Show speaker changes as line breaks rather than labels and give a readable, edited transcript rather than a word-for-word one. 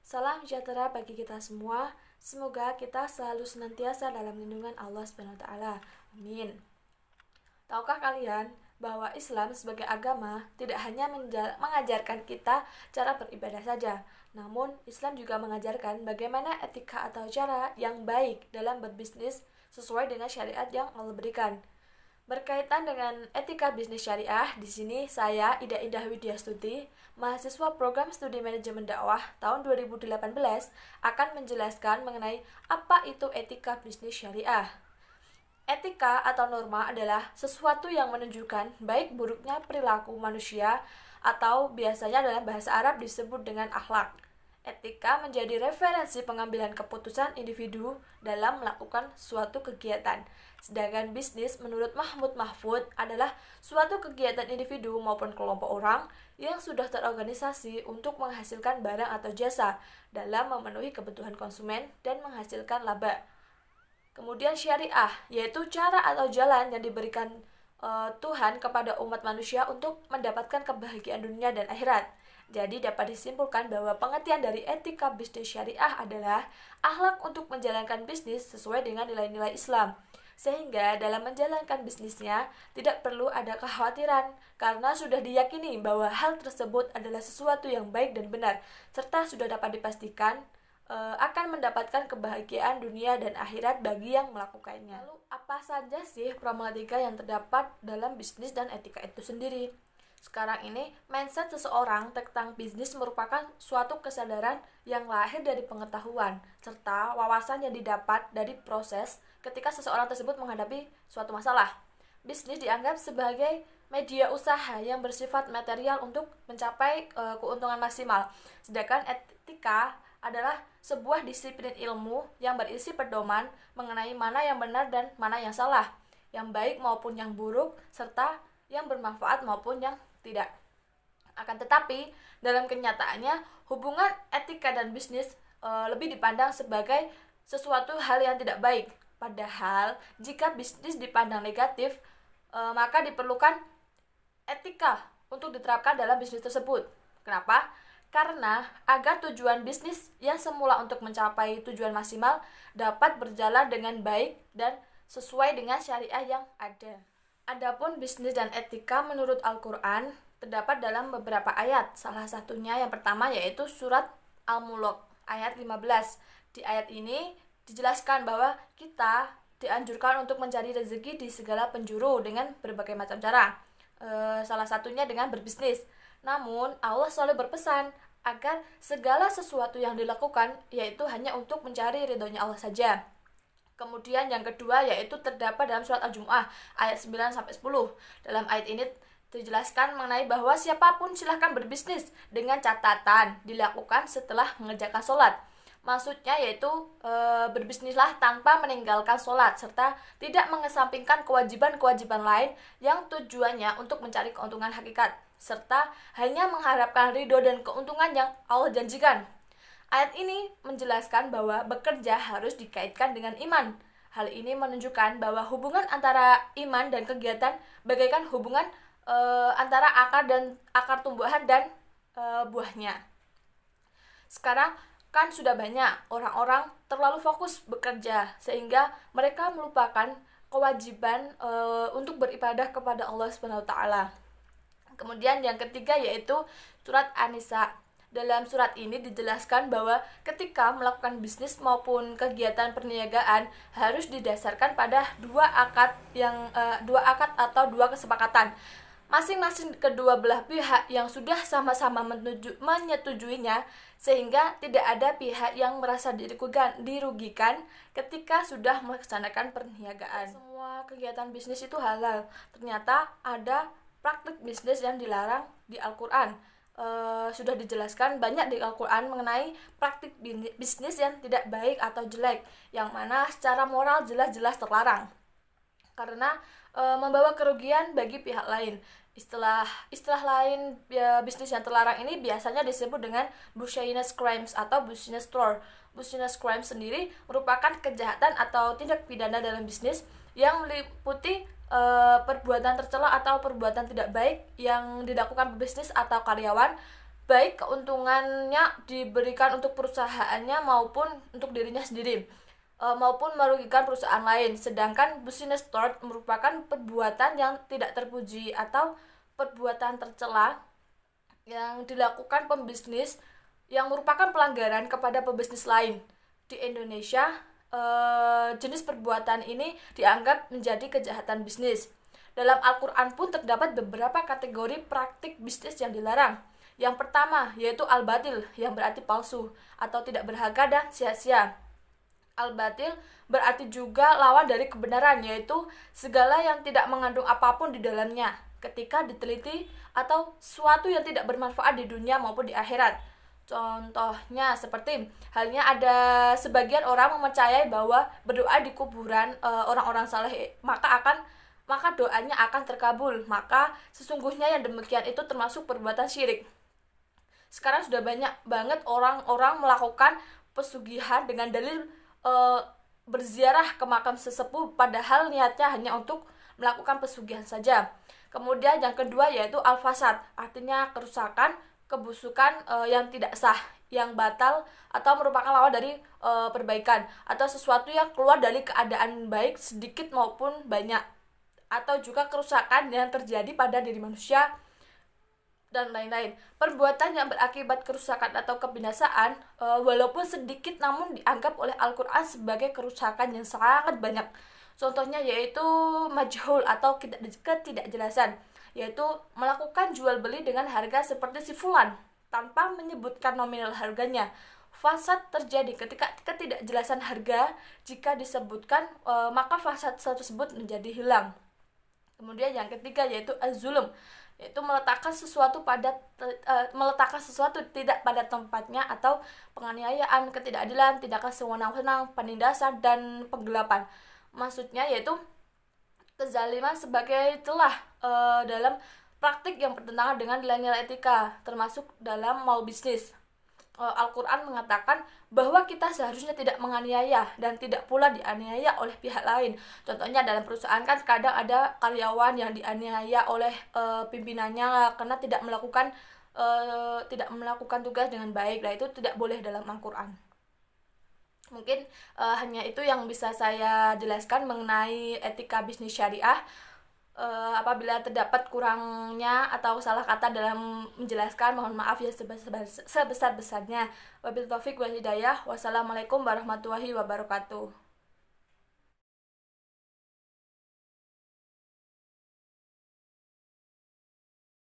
Salam sejahtera bagi kita semua. Semoga kita selalu senantiasa dalam lindungan Allah Subhanahu wa taala. Amin. Tahukah kalian bahwa Islam sebagai agama tidak hanya mengajarkan kita cara beribadah saja, namun Islam juga mengajarkan bagaimana etika atau cara yang baik dalam berbisnis sesuai dengan syariat yang Allah berikan. Berkaitan dengan etika bisnis syariah, di sini saya Ida Indah Widyastuti, mahasiswa program studi manajemen dakwah tahun 2018, akan menjelaskan mengenai apa itu etika bisnis syariah. Etika atau norma adalah sesuatu yang menunjukkan baik buruknya perilaku manusia atau biasanya dalam bahasa Arab disebut dengan akhlak. Etika menjadi referensi pengambilan keputusan individu dalam melakukan suatu kegiatan. Sedangkan bisnis menurut Mahmud Mahfud adalah suatu kegiatan individu maupun kelompok orang yang sudah terorganisasi untuk menghasilkan barang atau jasa dalam memenuhi kebutuhan konsumen dan menghasilkan laba. Kemudian syariah, yaitu cara atau jalan yang diberikan Tuhan kepada umat manusia untuk mendapatkan kebahagiaan dunia dan akhirat. Jadi dapat disimpulkan bahwa pengertian dari etika bisnis syariah adalah akhlak untuk menjalankan bisnis sesuai dengan nilai-nilai Islam. Sehingga dalam menjalankan bisnisnya tidak perlu ada kekhawatiran karena sudah diyakini bahwa hal tersebut adalah sesuatu yang baik dan benar serta sudah dapat dipastikan akan mendapatkan kebahagiaan dunia dan akhirat bagi yang melakukannya. Lalu apa saja sih problematika yang terdapat dalam bisnis dan etika itu sendiri? Sekarang ini, mindset seseorang tentang bisnis merupakan suatu kesadaran yang lahir dari pengetahuan, serta wawasan yang didapat dari proses ketika seseorang tersebut menghadapi suatu masalah. Bisnis dianggap sebagai media usaha yang bersifat material untuk mencapai keuntungan maksimal. Sedangkan etika adalah sebuah disiplin ilmu yang berisi pedoman mengenai mana yang benar dan mana yang salah, yang baik maupun yang buruk, serta yang bermanfaat maupun yang tidak. Akan tetapi, dalam kenyataannya, hubungan etika dan bisnis lebih dipandang sebagai sesuatu hal yang tidak baik. Padahal, jika bisnis dipandang negatif, maka diperlukan etika untuk diterapkan dalam bisnis tersebut. Kenapa? Karena agar tujuan bisnis yang semula untuk mencapai tujuan maksimal dapat berjalan dengan baik dan sesuai dengan syariah yang ada. Adapun bisnis dan etika menurut Al-Quran terdapat dalam beberapa ayat. Salah satunya yang pertama yaitu surat Al-Mulk ayat 15. Di ayat ini dijelaskan bahwa kita dianjurkan untuk mencari rezeki di segala penjuru dengan berbagai macam cara. Salah satunya dengan berbisnis. Namun Allah selalu berpesan agar segala sesuatu yang dilakukan yaitu hanya untuk mencari ridhonya Allah saja. Kemudian yang kedua yaitu terdapat dalam surat Al-Jumu'ah ayat 9-10. Dalam ayat ini dijelaskan mengenai bahwa siapapun silahkan berbisnis dengan catatan dilakukan setelah mengerjakan sholat. Maksudnya yaitu berbisnislah tanpa meninggalkan sholat serta tidak mengesampingkan kewajiban-kewajiban lain yang tujuannya untuk mencari keuntungan hakikat serta hanya mengharapkan ridho dan keuntungan yang Allah janjikan. Ayat ini menjelaskan bahwa bekerja harus dikaitkan dengan iman. Hal ini menunjukkan bahwa hubungan antara iman dan kegiatan bagaikan hubungan antara akar tumbuhan dan buahnya. Sekarang kan sudah banyak orang-orang terlalu fokus bekerja sehingga mereka melupakan kewajiban untuk beribadah kepada Allah Subhanahu wa taala. Kemudian yang ketiga yaitu surat An-Nisa. Dalam surat ini dijelaskan bahwa ketika melakukan bisnis maupun kegiatan perniagaan harus didasarkan pada dua akad atau dua kesepakatan. Masing-masing kedua belah pihak yang sudah sama-sama menyetujuinya sehingga tidak ada pihak yang merasa dirugikan ketika sudah melaksanakan perniagaan. Semua kegiatan bisnis itu halal. Ternyata ada praktik bisnis yang dilarang di Al-Quran. Sudah dijelaskan banyak di Al-Quran mengenai praktik bisnis yang tidak baik atau jelek, yang mana secara moral jelas-jelas terlarang karena membawa kerugian bagi pihak lain. Istilah lain bisnis yang terlarang ini biasanya disebut dengan business crimes atau business fraud. Business crimes sendiri merupakan kejahatan atau tindak pidana dalam bisnis yang meliputi perbuatan tercela atau perbuatan tidak baik yang dilakukan pebisnis atau karyawan baik keuntungannya diberikan untuk perusahaannya maupun untuk dirinya sendiri, maupun merugikan perusahaan lain. Sedangkan business tort merupakan perbuatan yang tidak terpuji atau perbuatan tercela yang dilakukan pembisnis yang merupakan pelanggaran kepada pebisnis lain. Di Indonesia, jenis perbuatan ini dianggap menjadi kejahatan bisnis. Dalam Al-Quran pun terdapat beberapa kategori praktik bisnis yang dilarang. Yang pertama yaitu al-batil, yang berarti palsu atau tidak berharga dan sia-sia. Al-batil berarti juga lawan dari kebenaran, yaitu segala yang tidak mengandung apapun di dalamnya ketika diteliti, atau suatu yang tidak bermanfaat di dunia maupun di akhirat. Contohnya seperti halnya ada sebagian orang mempercayai bahwa berdoa di kuburan orang-orang saleh maka doanya akan terkabul. Maka sesungguhnya yang demikian itu termasuk perbuatan syirik. Sekarang sudah banyak banget orang-orang melakukan pesugihan dengan dalil berziarah ke makam sesepuh, padahal niatnya hanya untuk melakukan pesugihan saja. Kemudian yang kedua yaitu al-fasad, artinya kerusakan, kebusukan yang tidak sah, yang batal atau merupakan lawan dari perbaikan, atau sesuatu yang keluar dari keadaan baik sedikit maupun banyak, atau juga kerusakan yang terjadi pada diri manusia dan lain-lain. Perbuatan yang berakibat kerusakan atau kebinasaan walaupun sedikit namun dianggap oleh Al-Quran sebagai kerusakan yang sangat banyak. Contohnya yaitu majhul atau ketidakjelasan, yaitu melakukan jual beli dengan harga seperti si fulan tanpa menyebutkan nominal harganya. Fasad terjadi ketika ketidakjelasan harga, jika disebutkan maka fasad tersebut menjadi hilang. Kemudian yang ketiga yaitu az-zulm, yaitu meletakkan sesuatu tidak pada tempatnya, atau penganiayaan, ketidakadilan, tindakan sewenang-wenang, penindasan dan penggelapan. Maksudnya yaitu kezaliman sebagai celah dalam praktik yang bertentangan dengan nilai-nilai etika, termasuk dalam mal bisnis. Al-Quran mengatakan bahwa kita seharusnya tidak menganiaya dan tidak pula dianiaya oleh pihak lain. Contohnya dalam perusahaan kan kadang ada karyawan yang dianiaya oleh pimpinannya karena tidak melakukan tugas dengan baik. Nah, itu tidak boleh dalam Al-Quran. Mungkin hanya itu yang bisa saya jelaskan mengenai etika bisnis syariah. Apabila terdapat kurangnya atau salah kata dalam menjelaskan, mohon maaf ya sebesar-besarnya. Wabillahi taufiq wal hidayah. Wassalamualaikum warahmatullahi wabarakatuh.